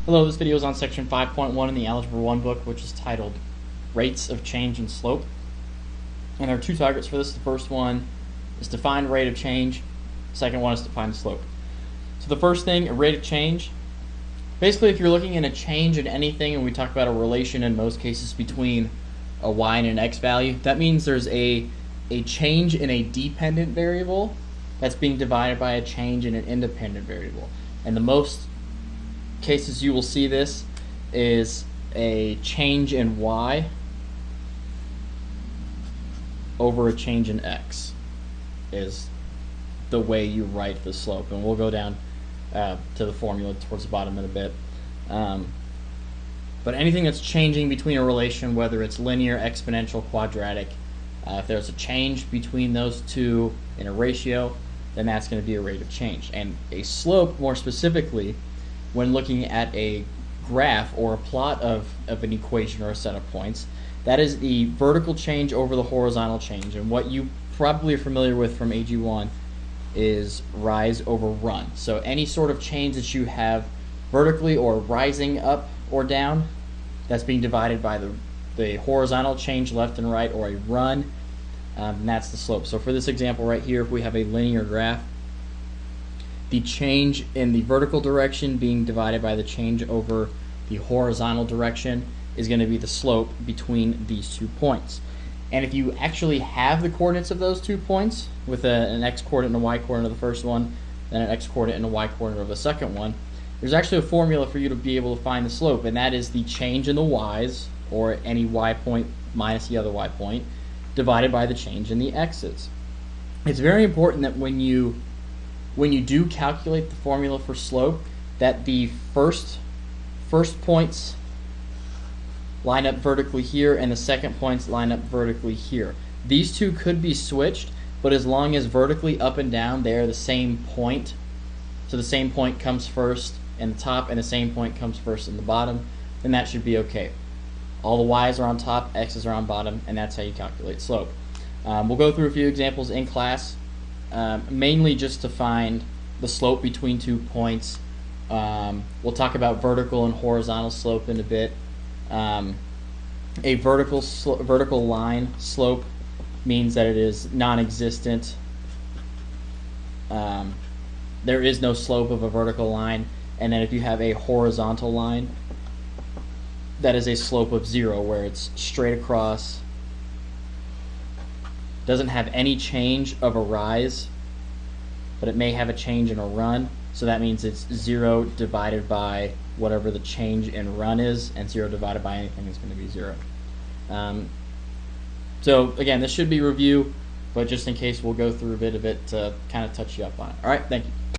Hello, this video is on section 5.1 in the Algebra 1 book, which is titled Rates of Change and Slope. And there are two targets for this. The first one is to find rate of change. The second one is to find the slope. So the first thing, a rate of change. Basically, if you're looking at a change in anything, and we talk about a relation in most cases between a y and an x value, that means there's a change in a dependent variable that's being divided by a change in an independent variable. And the most cases you will see this is a change in y over a change in x is the way you write the slope, and we'll go down to the formula towards the bottom in a bit. But anything that's changing between a relation, whether it's linear, exponential, quadratic, if there's a change between those two in a ratio, then that's going to be a rate of change. And a slope, more specifically, when looking at a graph or a plot of an equation or a set of points, that is the vertical change over the horizontal change. And what you probably are familiar with from AG1 is rise over run. So any sort of change that you have vertically or rising up or down, that's being divided by the horizontal change left and right, or a run, and that's the slope. So for this example right here, if we have a linear graph, the change in the vertical direction being divided by the change over the horizontal direction is going to be the slope between these 2 points. And if you actually have the coordinates of those 2 points, with an x-coordinate and a y-coordinate of the first one, then an x-coordinate and a y-coordinate of the second one, there's actually a formula for you to be able to find the slope, and that is the change in the y's, or any y point minus the other y point, divided by the change in the x's. It's very important that when you do calculate the formula for slope, that the first points line up vertically here and the second points line up vertically here. These two could be switched, but as long as vertically up and down they are the same point, so the same point comes first in the top and the same point comes first in the bottom, then that should be okay. All the y's are on top, x's are on bottom, and that's how you calculate slope. We'll go through a few examples in class. Mainly just to find the slope between 2 points. We'll talk about vertical and horizontal slope in a bit. A vertical line slope means that it is non-existent. There is no slope of a vertical line. And then if you have a horizontal line, that is a slope of 0, where it's straight across, doesn't have any change of a rise, but it may have a change in a run, so that means it's 0 divided by whatever the change in run is, and 0 divided by anything is going to be 0. So again, this should be review, but just in case, we'll go through a bit of it to kind of touch you up on it. Alright, thank you.